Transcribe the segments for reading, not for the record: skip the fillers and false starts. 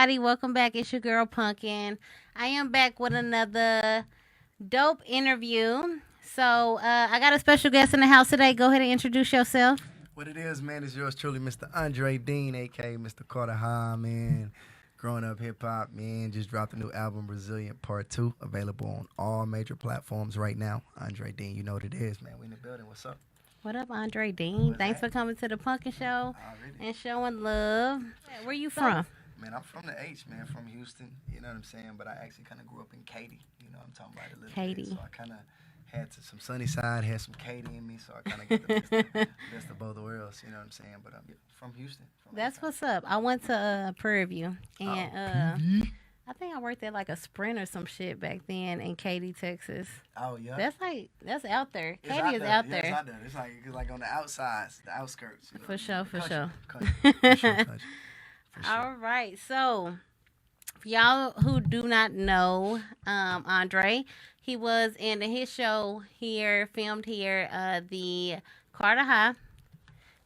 everybody. Welcome back. It's your girl Pumpkin. I am back with another dope interview. So I got a special guest in the house today. Go ahead and introduce yourself. What it is, man, is yours truly, Mr. Aundre Dean, aka Mr. Carter High, man. Growing up hip hop, man. Just dropped a new album, Resilient Part 2, available on all major platforms right now. Andre Dean, you know what it is, man. We in the building. What's up? What up, Aundre Dean? What's Thanks that? for coming to the Pumpkin Show Already. and showing love. Where you from? Man, I'm from the H, man, from Houston. You know what I'm saying? But I actually kind of grew up in Katy. You know what I'm talking about a little Katy. bit. So I kind of had some sunny side, had some Katy in me. So I kind of get the best of both worlds. You know what I'm saying? But I'm from Houston. That's what's up. I went to Prairie View, and I think I worked at like a Sprint or some shit back then in Katy, Texas. Oh, yeah. That's out there. It's Katy is out Yeah, it's there. out there. It's like on the outsides, the outskirts. You know? For sure, for sure. Country. For sure. All right, so for y'all who do not know Andre, he was in his show here, filmed here, the Carter High.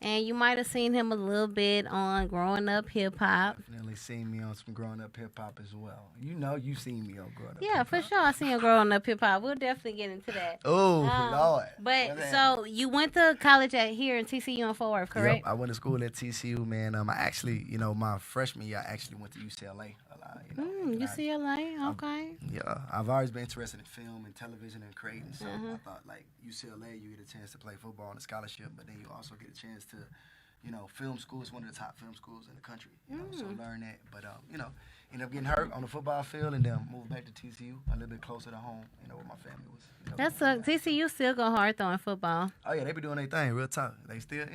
And you might have seen him a little bit on Growing Up Hip Hop. Definitely seen me on some growing up hip hop as well. You know, you seen me on growing up. Yeah, hip-hop. for sure. I seen him Growing Up Hip Hop. We'll definitely get into that. Oh, Lord. But What's that? so you went to college here in TCU in Fort Worth, correct? Yep, I went to school at TCU, man. I actually, my freshman year, I actually went to UCLA a lot. UCLA, okay. Yeah, I've always been interested in film and television and creating. So I thought, like, UCLA, you get a chance to play football on a scholarship, but then you also get a chance to, film school is one of the top film schools in the country. So learn that. But, ended up getting hurt on the football field and then moved back to TCU a little bit closer to home, where my family was. That's TCU still go hard throwing football. Oh, yeah, they be doing their thing, real tough. They still,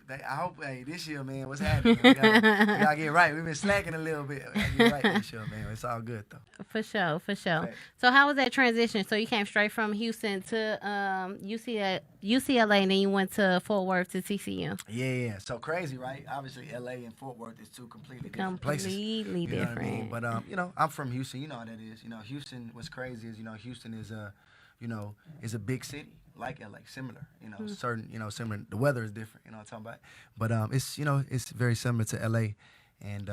I hope, this year, man, what's happening? We gotta get right. We've been slacking a little bit. We gotta get right this year, man. It's all good, though. For sure. Right. So how was that transition? So you came straight from Houston to UCLA, and then you went to Fort Worth to TCU. Yeah. So crazy, right? Obviously, LA and Fort Worth is two completely different places. Completely You know what I different. mean? But, I'm from Houston. You know how that is. Houston, what's crazy is, Houston is is a big city like LA, similar. Similar. The weather is different. You know what I'm talking about? But it's very similar to LA, and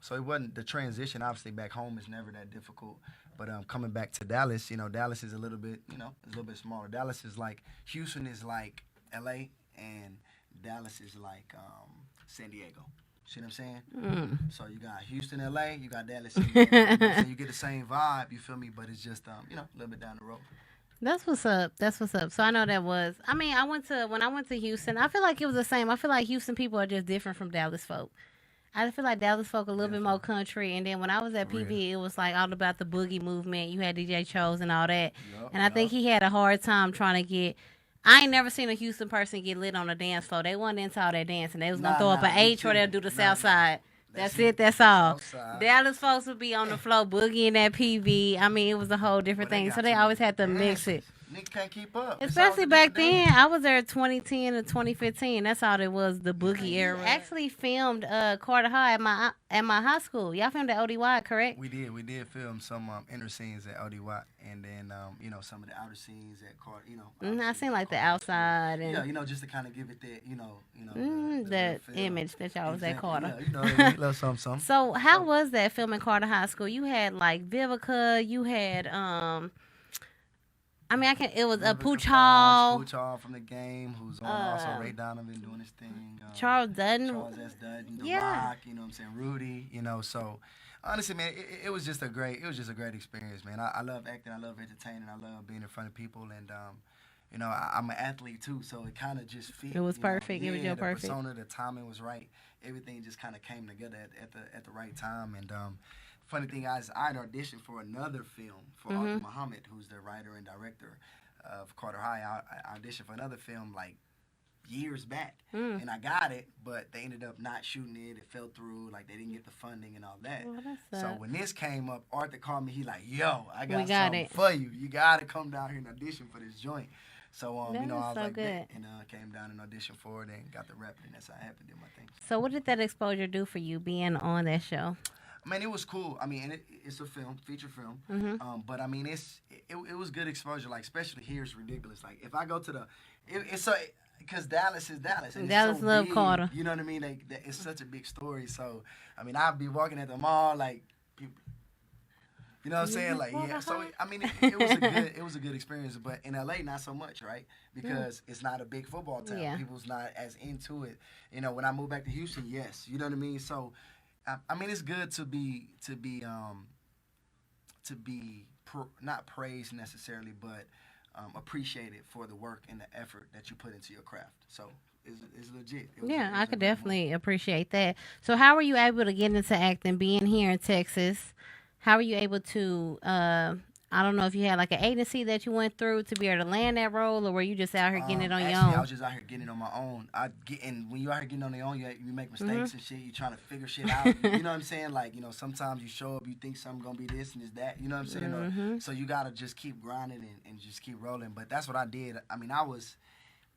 so it wasn't the transition. Obviously, back home is never that difficult. But coming back to Dallas, Dallas is a little bit, it's a little bit smaller. Dallas is like Houston is like LA, and Dallas is like San Diego. See what I'm saying? So you got Houston, LA, you got Dallas, San Diego. So you get the same vibe, you feel me? But it's just a little bit down the road. That's what's up. So I know when I went to Houston, I feel like it was the same. I feel like Houston people are just different from Dallas folk. I feel like Dallas folk a little bit more country. And then when I was at PV, it was like all about the boogie movement. You had DJ Chose and all that. And I think he had a hard time trying to get. I ain't never seen a Houston person get lit on a dance floor. They wasn't into all that dancing. They was going to throw up an H or they'll do the south side. That's it. That's all. Dallas folks would be on the floor boogieing that PV. I mean, it was a whole different thing. So they always had to mix it. Niggas can't keep up. Especially back then. I was there 2010 to 2015. That's all it was, the Boogie Area. Actually filmed Carter High at my high school. Y'all filmed at ODY, correct? We did film some inner scenes at ODY, and then some of the outer scenes at Carter. I seen like the outside and yeah, just to kind of give it that the image that y'all was at Carter. Yeah, a little something. So how was that filming Carter High School? You had like Vivica, you had it was a Pooch Hall. Pooch Hall from the game, who's on also Ray Donovan doing his thing. Charles Dutton. Charles S. Dutton, The Rock, you know what I'm saying, Rudy, so honestly, man, it was just a great experience, man. I love acting, I love entertaining, I love being in front of people, and I'm an athlete too, so it kind of just fit. It was perfect. Yeah, it was your perfect. The persona, the timing was right. Everything just kind of came together at the right time, and funny thing is, I'd auditioned for another film for Arthur Muhammad, who's the writer and director of Carter High. I auditioned for another film like years back, and I got it, but they ended up not shooting it. It fell through, like they didn't get the funding and all that. So when this came up, Arthur called me. He like, yo, I got something for you. You got to come down here and audition for this joint. So, I was like, that, and came down and auditioned for it and got the rep, and that's how I happened to do my thing. So what did that exposure do for you being on that show? I mean, it was cool. I mean, and it's a film, feature film. But I mean, it was good exposure. Like, especially here, it's ridiculous. Like, if I go to because Dallas is Dallas, and Dallas it's so love big. Carter. You know what I mean? It's such a big story. So, I mean, I'd be walking at the mall like people. You know what I'm saying? Like, yeah. So, I mean, it was a good experience. But in LA, not so much, right? Because it's not a big football town. Yeah. People's not as into it. You know, when I moved back to Houston, yes. You know what I mean? So, I mean, it's good to be not praised necessarily, but appreciated for the work and the effort that you put into your craft. So it's legit. I could definitely appreciate that. So how were you able to get into acting, being here in Texas? How were you able to, I don't know if you had like an agency that you went through to be able to land that role, or were you just out here getting it on your own? I was just out here getting it on my own. And when you're out here getting on your own, you make mistakes and shit. You're trying to figure shit out. You know what I'm saying? Like, you know, sometimes you show up, you think something's going to be this and it's that. You know what I'm saying? So you got to just keep grinding and just keep rolling. But that's what I did. I mean, I was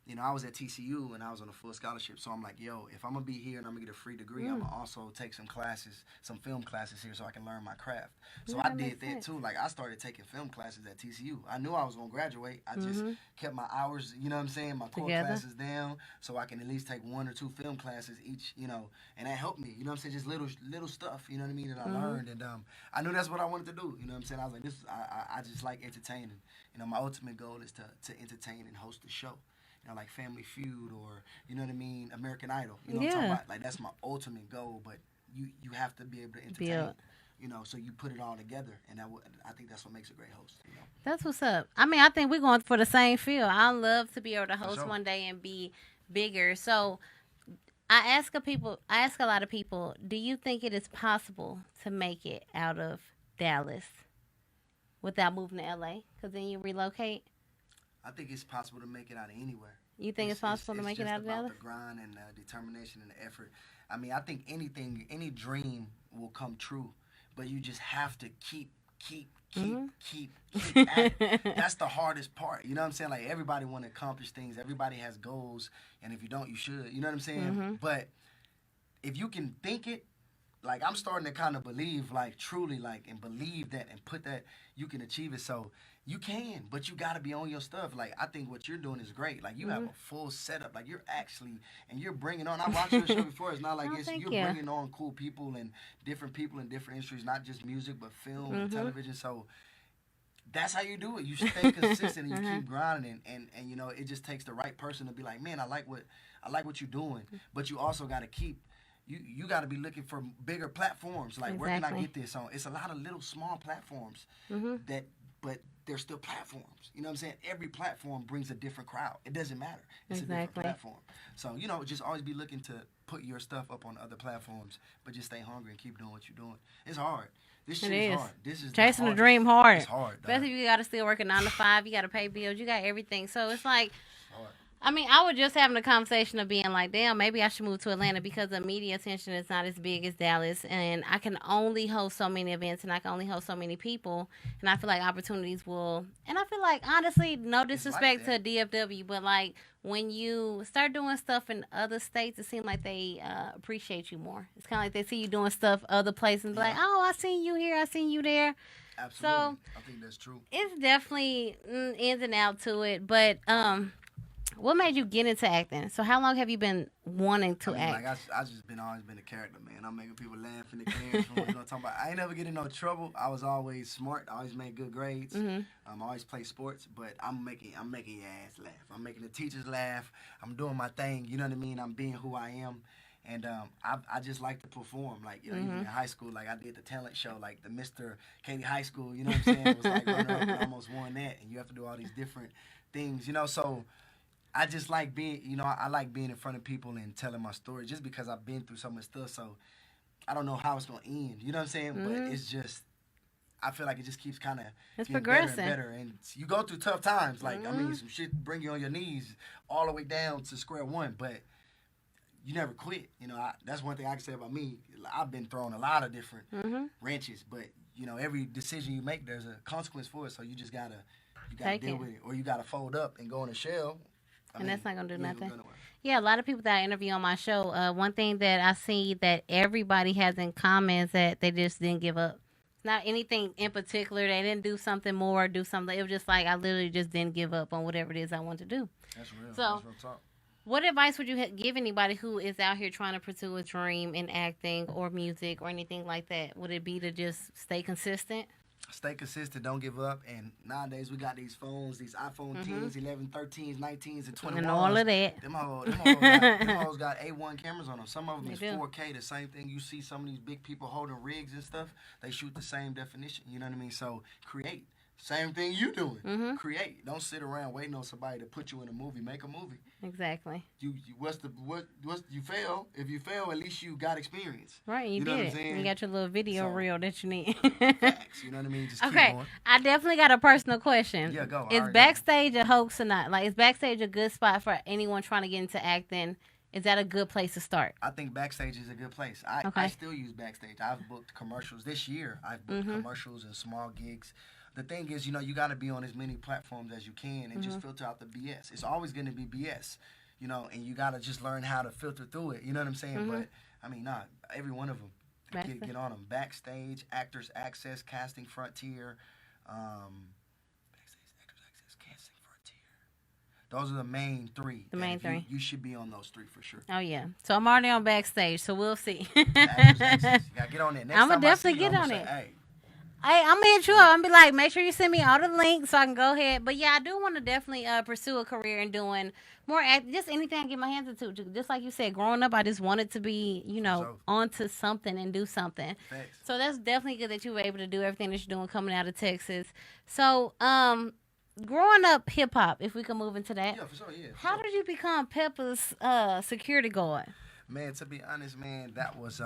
at TCU and I was on a full scholarship. So I'm like, yo, if I'm going to be here and I'm going to get a free degree, I'm going to also take some classes, some film classes here so I can learn my craft. So I did that too. Like, I started taking film classes at TCU. I knew I was going to graduate. I just kept my hours, you know what I'm saying, my core classes down so I can at least take 1 or 2 film classes each, you know, and that helped me. You know what I'm saying? Just little stuff, you know what I mean, that I learned. And I knew that's what I wanted to do. You know what I'm saying? I was like, I just like entertaining. You know, my ultimate goal is to entertain and host a show. You know, like Family Feud or, you know what I mean, American Idol. You know what I'm talking about? Like, that's my ultimate goal, but you have to be able to entertain. You know, so you put it all together, and I think that's what makes a great host, you know? That's what's up. I mean, I think we're going for the same field. I love to be able to host one day and be bigger. So I ask a lot of people, do you think it is possible to make it out of Dallas without moving to LA? Because then you relocate? I think it's possible to make it out of anywhere. You think it's possible to make it out of Dallas? It's just about the grind and the determination and the effort. I mean, I think any dream will come true, but you just have to keep at it. That's the hardest part. You know what I'm saying? Like, everybody want to accomplish things. Everybody has goals, and if you don't, you should. You know what I'm saying? But if you can think it, like, I'm starting to kind of believe, like, truly, like, and believe that and put that you can achieve it. So you can, but you got to be on your stuff. Like, I think what you're doing is great. Like, you have a full setup. Like, you're actually, and you're bringing on, I watched your show before. It's not like you're bringing on cool people and different people in different industries, not just music, but film and television. So that's how you do it. You stay consistent and you keep grinding. And you know, it just takes the right person to be like, man, I like what you're doing. But you also got to keep, you got to be looking for bigger platforms. Like, where can I get this on? It's a lot of little small platforms but they're still platforms. You know what I'm saying? Every platform brings a different crowd. It doesn't matter. It's a different platform. So, you know, just always be looking to put your stuff up on other platforms, but just stay hungry and keep doing what you're doing. It's hard. This shit is hard. This is chasing the dream hard. It's hard. Especially if you got to still work a 9 to 5. You got to pay bills. You got everything. So it's like, I mean, I was just having a conversation of being like, damn, maybe I should move to Atlanta because the media attention is not as big as Dallas. And I can only host so many events and I can only host so many people. And I feel like opportunities will. And I feel like, honestly, no disrespect to DFW, but like when you start doing stuff in other states, it seems like they appreciate you more. It's kind of like they see you doing stuff other places and be like, oh, I seen you here, I seen you there. Absolutely. So I think that's true. It's definitely ins and outs to it. But, what made you get into acting? So how long have you been wanting to act? Like I just always been a character, man. I'm making people laugh in the classroom. You know what I'm talking about? I ain't never get in no trouble. I was always smart. I always made good grades. I always play sports, but I'm making your ass laugh. I'm making the teachers laugh. I'm doing my thing. You know what I mean? I'm being who I am. And I just like to perform. Like, you know, even in high school, like I did the talent show, like the Mr. Katy High School, you know what I'm saying? It was like runner up and almost won that. And you have to do all these different things, you know, so I just like being, you know, I like being in front of people and telling my story just because I've been through so much stuff. So I don't know how it's going to end. You know what I'm saying? But it's just, I feel like it just keeps kind of getting progressing. better and better. And you go through tough times. Like, I mean, some shit bring you on your knees all the way down to square one. But you never quit. You know, that's one thing I can say about me. I've been thrown a lot of different wrenches. But, you know, every decision you make, there's a consequence for it. So you just got to deal with it. Or you got to fold up and go in a shell. And that's not going to do nothing. Yeah, a lot of people that I interview on my show, one thing that I see that everybody has in common is that they just didn't give up. Not anything in particular. They didn't do something more or do something. It was just like I literally just didn't give up on whatever it is I want to do. That's real. So, that's real talk. What advice would you give anybody who is out here trying to pursue a dream in acting or music or anything like that? Would it be to just stay consistent? Stay consistent, don't give up. And nowadays we got these phones, these iPhone 10s, 11, 13s, 19s, and 21s. And all of that. Them hoes got A1 cameras on them. Some of them is They do. 4K. The same thing you see some of these big people holding rigs and stuff. They shoot the same definition. You know what I mean? So create. Same thing you doing. Create. Don't sit around waiting on somebody to put you in a movie. Make a movie. Exactly. What's you fail? If you fail, at least you got experience. Right, you know did what I'm it. saying? You got your little video reel that you need. Facts. You know what I mean? Just keep Okay, going. I definitely got a personal question. Yeah, go. Is backstage a hoax or not? Like, is backstage a good spot for anyone trying to get into acting? Is that a good place to start? I think backstage is a good place. I still use backstage. I've booked commercials this year. I've booked commercials and small gigs. The thing is, you got to be on as many platforms as you can and just filter out the BS. It's always going to be BS, and you got to just learn how to filter through it. You know what I'm saying? But, I mean, every one of them, get on them. Backstage, Actors Access, Casting Frontier, Backstage, Actors Access, Casting Frontier. Those are the main three. The main three. You should be on those three for sure. Oh, yeah. So I'm already on backstage, so we'll see. Actors Access. You got to get on that. Next I'm going time to I see definitely you, get I'm on gonna it. say, hey. Hey, I'm gonna hit you up. I'm gonna be like, make sure you send me all the links so I can go ahead. But yeah, I do want to definitely pursue a career in doing more just anything I get my hands into. Just like you said, growing up, I just wanted to be, onto something and do something. Thanks. So that's definitely good that you were able to do everything that you're doing coming out of Texas. So, growing up hip hop, if we can move into that. Yeah, for sure. Yeah. How did you become Pepa's security guard? Man, to be honest, man, that was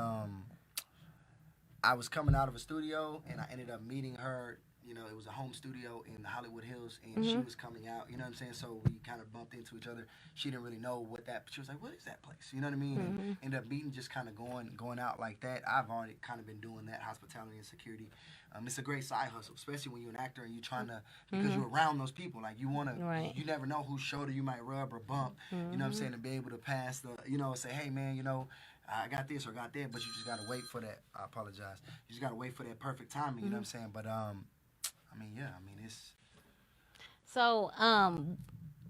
I was coming out of a studio, and I ended up meeting her. It was a home studio in the Hollywood Hills, and she was coming out. You know what I'm saying? So we kind of bumped into each other. She didn't really know she was like, "What is that place?" You know what I mean? And ended up meeting, just kind of going out like that. I've already kind of been doing that, hospitality and security. It's a great side hustle, especially when you're an actor and you're trying to, because you're around those people. Like, you want to, you never know whose shoulder you might rub or bump. You know what I'm saying? To be able to pass say, hey, man, I got this or got that, but you just got to wait for that. I apologize. You just got to wait for that perfect timing, you know what I'm saying? But, it's... So,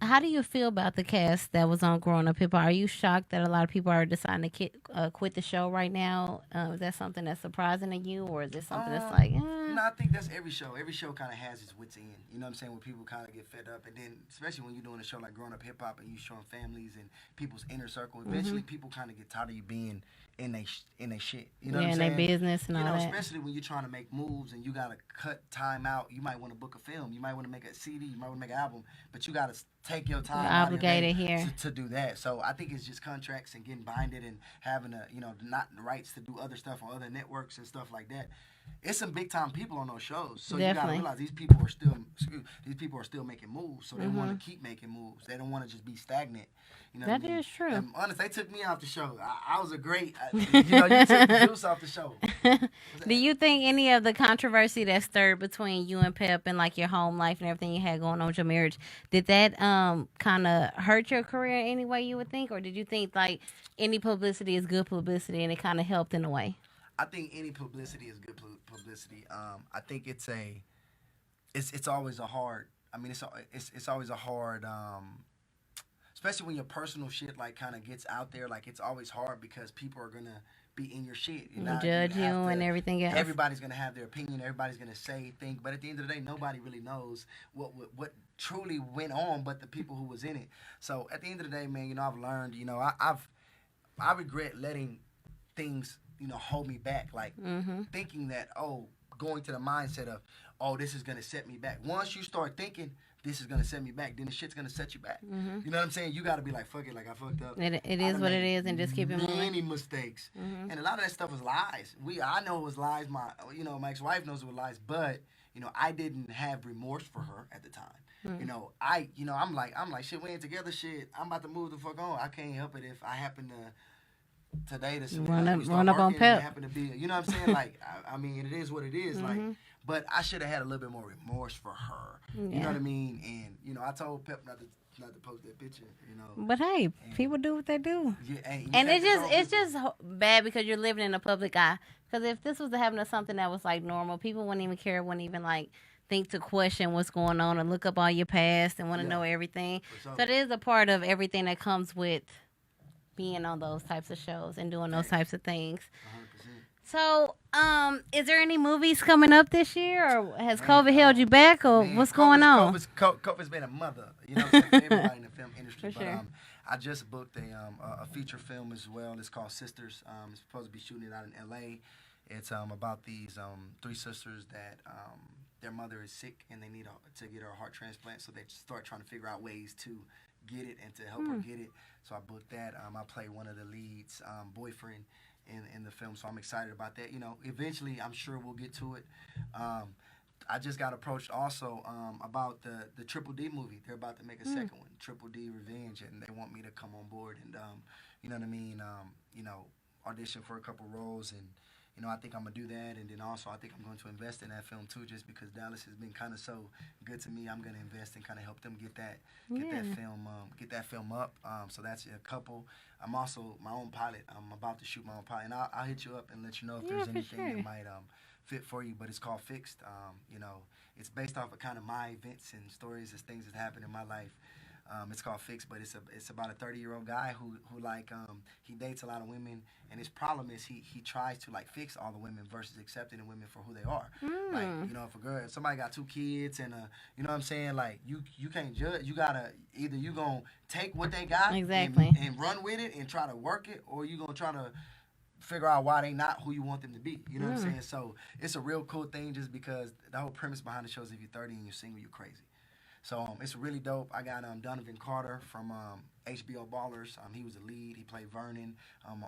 how do you feel about the cast that was on Growing Up Hip Hop? Are you shocked that a lot of people are deciding to quit the show right now? Is that something that's surprising to you, or is it something that's like... No, I think that's every show. Every show kind of has its wits end. You know what I'm saying? Where people kind of get fed up. And then, especially when you're doing a show like Growing Up Hip Hop and you showing families and people's inner circle, eventually people kind of get tired of you being in they shit. You know what I'm saying? In their business and all that. Especially when you're trying to make moves and you got to cut time out. You might want to book a film. You might want to make a CD. You might want to make an album. But you got to take your time out of your day to do that. So I think it's just contracts and getting binded and having not the rights to do other stuff on other networks and stuff like that. It's some big time people on those shows, so you gotta realize these people are still making moves, so they want to keep making moves. They don't want to just be stagnant. That is true. And honest, they took me off the show. I was a great, you took the juice off the show. Do you think any of the controversy that stirred between you and Pep and like your home life and everything you had going on with your marriage, did that kind of hurt your career in any way you would think, or did you think like any publicity is good publicity and it kind of helped in a way? I think any publicity is good publicity. I think it's always a hard. I mean, it's always a hard. Especially when your personal shit like kind of gets out there, like it's always hard because people are gonna be in your shit. Judge you and everything else. Everybody's gonna have their opinion. Everybody's gonna say, think. But at the end of the day, nobody really knows what truly went on, but the people who was in it. So at the end of the day, man, I've learned. I regret letting things hold me back, like thinking that, going to the mindset of, this is going to set me back. Once you start thinking, this is going to set me back, then the shit's going to set you back. You know what I'm saying? You got to be like, fuck it, like I fucked up. It is what it is, and just keep it moving. Many mistakes. And a lot of that stuff was lies. I know it was lies. My ex-wife knows it was lies, but, I didn't have remorse for her at the time. I'm like, shit, we ain't together, shit. I'm about to move the fuck on. I can't help it if I happen to today to run up on Pep. Happen to be, you know what I'm saying? Like, I mean, it is what it is. Like, but I should have had a little bit more remorse for her. You know what I mean? And I told Pep not to post that picture. But hey, people do what they do. Yeah, and it's just bad because you're living in the public eye. Because if this was happening to something that was like normal, people wouldn't even care. Wouldn't even like think to question what's going on and look up all your past and want to know everything. So it is a part of everything that comes with being on those types of shows and doing those types of things. 100%. So, is there any movies coming up this year, or has COVID held you back, or what's going on? COVID's been a mother, you know, for everybody in the film industry. For sure. I just booked a feature film as well. It's called Sisters. It's supposed to be shooting it out in L.A. It's about these 3 sisters that their mother is sick and they need to get her a heart transplant. So they start trying to figure out ways to get it and to help her get it. So I booked that. I play one of the leads, boyfriend in the film. So I'm excited about that. You know, eventually I'm sure we'll get to it. I just got approached also about the Triple D movie. They're about to make a second one, Triple D Revenge, and they want me to come on board and, you know what I mean, you know, audition for a couple roles. And, you know, I think I'm going to do that. And then also I think I'm going to invest in that film, too, just because Dallas has been kind of so good to me. I'm going to invest and kind of help them get that film up. So that's a couple. I'm also my own pilot. I'm about to shoot my own pilot. And I'll hit you up and let you know if there's anything that might fit for you, but it's called Fixed. You know, it's based off of kind of my events and stories and things that happened in my life. It's called Fixed, but it's about a 30-year-old guy who like he dates a lot of women, and his problem is he tries to like fix all the women versus accepting the women for who they are. Like, you know, if somebody got 2 kids and you know what I'm saying, like you can't judge. You gotta either you gonna take what they got and run with it and try to work it, or you gonna try to figure out why they not who you want them to be. You know what I'm saying? So it's a real cool thing just because the whole premise behind the show is if you're 30 and you're single, you're crazy. So it's really dope. I got Donovan Carter from HBO Ballers. He was the lead. He played Vernon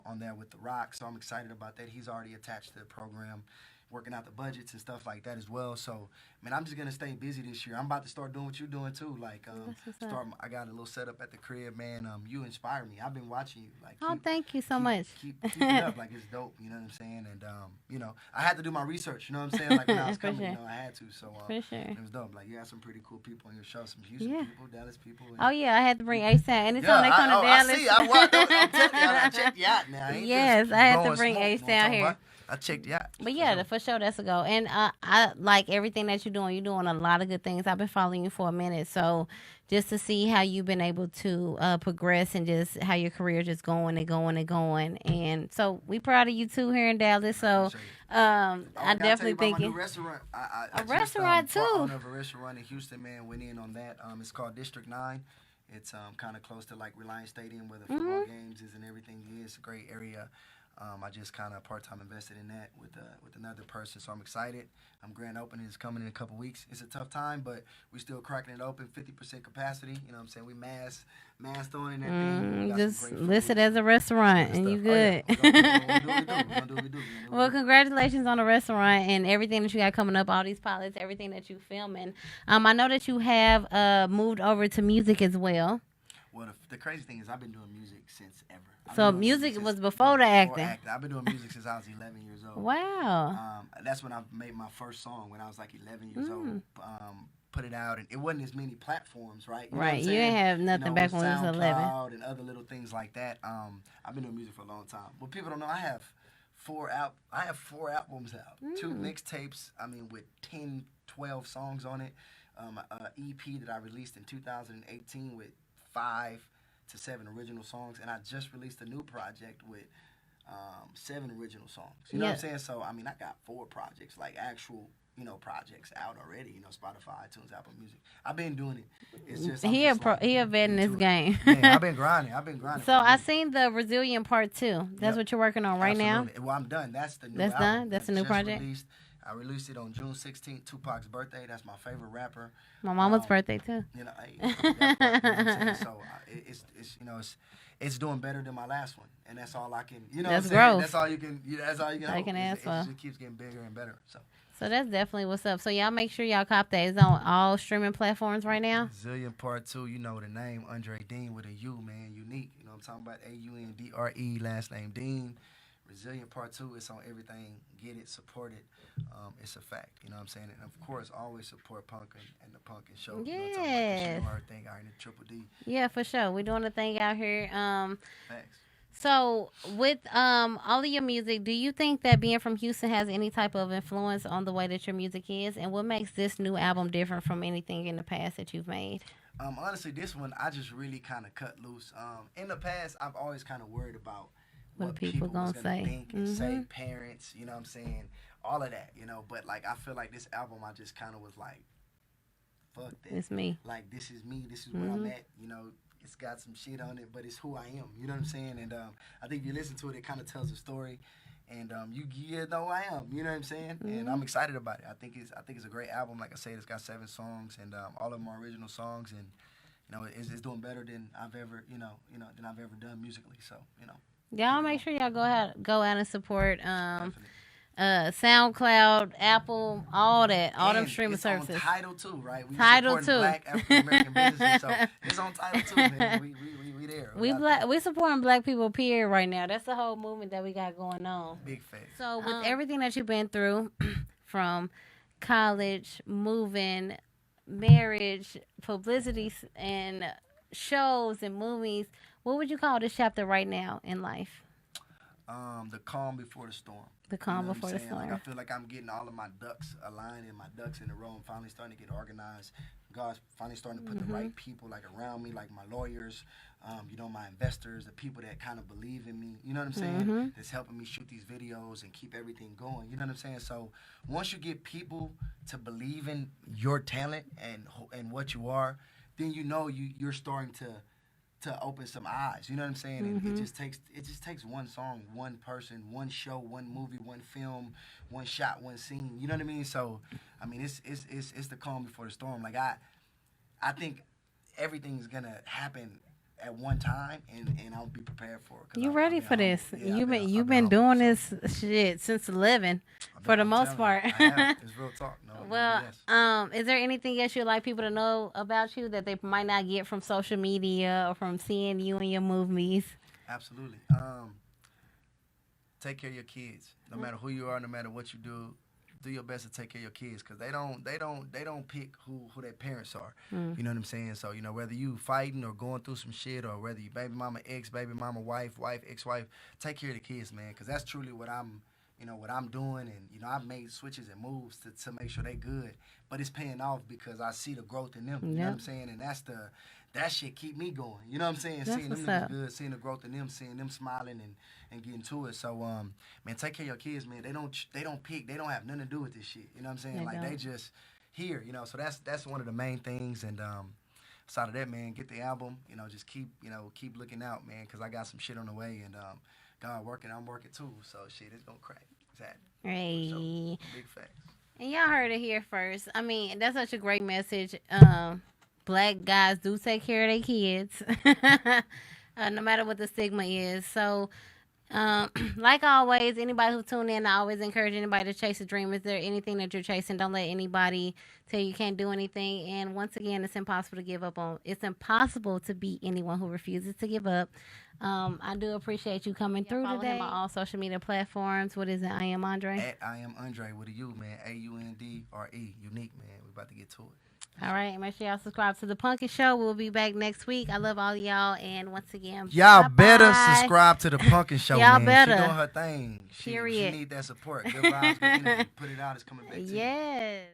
on there with The Rock. So I'm excited about that. He's already attached to the program, working out the budgets and stuff like that as well. So, man, I'm just going to stay busy this year. I'm about to start doing what you're doing, too. Like, I got a little setup at the crib, man. You inspire me. I've been watching you. Like, thank you so much. Keep it up. Like, it's dope. You know what I'm saying? And, you know, I had to do my research. You know what I'm saying? Like, when I was coming, you know, I had to. So, it was dope. Like, you had some pretty cool people on your show. Some Houston people, Dallas people. And, I had to bring A-Sound. Anytime they come to Dallas. I see. I'm telling you, I checked you out now. Yes, I had to bring A-Sound here. I checked you out. But for sure, that's a go. And I like everything that you're doing. You're doing a lot of good things. I've been following you for a minute. So just to see how you've been able to progress and just how your career just going and going and going. And so we proud of you too here in Dallas. So I definitely think my new restaurant. A restaurant too. Owner of a restaurant in Houston, man, went in on that. It's called District 9. It's kind of close to like Reliance Stadium where the football games is and everything is. It's a great area. I just kind of part-time invested in that with another person, so I'm excited. Grand opening is coming in a couple weeks. It's a tough time, but we're still cracking it open, 50% capacity. You know what I'm saying? We mass throwing in that thing. Just list it as a restaurant, and you good. We'll do what we do. Well, congratulations on the restaurant and everything that you got coming up, all these pilots, everything that you filming. I know that you have moved over to music as well. Well, the crazy thing is I've been doing music since ever. So music was before the acting. I've been doing music since I was 11 years old. Wow. That's when I made my first song when I was like 11 years old. Put it out, and it wasn't as many platforms, right? You know what I'm You saying? didn't have nothing back when you was 11. SoundCloud and other little things like that. I've been doing music for a long time. What people don't know, I have 4 albums out, 2 mixtapes. With 10, 12 songs on it. An EP that I released in 2018 with 5 to 7 original songs, and I just released a new project with 7 original songs. You know what I'm saying? So I got 4 projects, like actual, projects out already. Spotify, iTunes, Apple Music. I've been doing it. It's just he a vet in this game. Yeah, I've been grinding. So I seen the Resilient Part 2. That's what you're working on right now. Well, I'm done. That's the new album. Done. That's a new project. I released it on June 16th, Tupac's birthday. That's my favorite rapper. My mama's birthday too. So it's doing better than my last one, and that's all I can. That's growth. That's all you can. That's all you can. I can ask for. It just keeps getting bigger and better. So that's definitely what's up. So y'all make sure y'all cop that. It's on all streaming platforms right now. Zillion Part 2. You know the name, Aundre Dean with a U, man. Unique. You know what I'm talking about? AUNDRE, last name Dean. Resilient Part 2, it's on everything. Get it, support it. It's a fact. You know what I'm saying? And, of course, always support Punkin' and the Punkin' Show. Yes. You know, our thing out in the Triple D. Yeah, for sure. We're doing a thing out here. Facts. So with all of your music, do you think that being from Houston has any type of influence on the way that your music is, and what makes this new album different from anything in the past that you've made? Honestly, this one I just really kind of cut loose. In the past, I've always kind of worried about What are what people people was gonna gonna say? think and say, Mhm. parents, you know what I'm saying, all of that, you know. But like, I feel like this album, I just kind of was like, fuck that. It's me. Like, this is me. This is where I'm Mhm. at. You know, it's got some shit on it, but it's who I am. You know what I'm saying? And I think if you listen to it, it kind of tells a story. And you know who I am. You know what I'm saying? And I'm Mhm. excited about it. I think it's a great album. Like I said, it's got 7 songs, and all of them are original songs. And it's doing better than I've ever than I've ever done musically. So Y'all keep it make going. sure y'all go out and support Definitely. SoundCloud, Apple, all that, all them And streaming it's on services. Title too, right? We Title supporting too. Black African American businesses, so it's on Title too, man. We there. We out there. We supporting black people period right now. That's the whole movement that we got going on. Big facts. So with everything that you've been through, from college, moving, marriage, publicity, and shows and movies, what would you call this chapter right now in life? The calm before the storm. The You calm know what I'm before the saying? Like, I storm. feel like I'm getting all of my ducks aligned and my ducks in a row. I'm finally starting to get organized. God's finally starting to put the Hmm. right people like around me, like my lawyers, my investors, the people that kind of believe in me. You know what I'm saying? Hmm. That's helping me shoot these videos and keep everything going. You know what I'm saying? So once you get people to believe in your talent and what you are, then you're starting to open some eyes. You know what I'm saying? And Hmm. it just takes one song, one person, one show, one movie, one film, one shot, one scene. You know what I mean? So, I mean, it's the calm before the storm. Like I think everything's gonna happen at one time, and I'll be prepared for it because You I've ready been for humble. this? Yeah, You've I've been been humble. doing So this shit since 11, for the I'm most telling you, part. I have. It's real talk. No Well, BS. is there anything else you'd like people to know about you that they might not get from social media or from seeing you in your movies? Absolutely. Take care of your kids. No matter who you are, no matter what you do your best to take care of your kids because they don't pick who their parents are. Mm. You know what I'm saying? So whether you fighting or going through some shit or whether you baby mama ex, baby mama wife ex-wife, take care of the kids, man, because that's truly what I'm doing, and I've made switches and moves to make sure they good, but it's paying off because I see the growth in them. You know what Yep, I'm saying? And that shit keep me going. You know what I'm saying? that's Seeing them what's niggas up. good, seeing the growth in them, seeing them smiling and getting to it. So man, take care of your kids, man. They don't pick, they don't have nothing to do with this shit. You know what I'm saying? They Like they don't. just here. So that's one of the main things. And aside of that, man, get the album. Just keep looking out, man, because I got some shit on the way, and God working, I'm working too. So shit, it's gonna crack. Exactly. For sure. Hey, Big facts. and y'all heard it here first. I mean, that's such a great message. Black guys do take care of their kids, no matter what the stigma is. So, like always, anybody who tune in, I always encourage anybody to chase a dream. Is there anything that you're chasing? Don't let anybody tell you can't do anything. And once again, it's impossible to give up on. It's impossible to beat anyone who refuses to give up. I do appreciate you coming through Follow today. him On all social media platforms. What is it? I am Andre. I am Andre with a U, man. AUNDRE. Unique, man. We about to get to it. All right, make sure y'all subscribe to the Punkin Show. We'll be back next week. I love all of y'all, and once again, Y'all bye better bye. subscribe to the Punkin Show, Y'all man. better. She doing her thing. She Period. need that support. Good vibes, good energy. Put it out. It's coming back to you. Yes.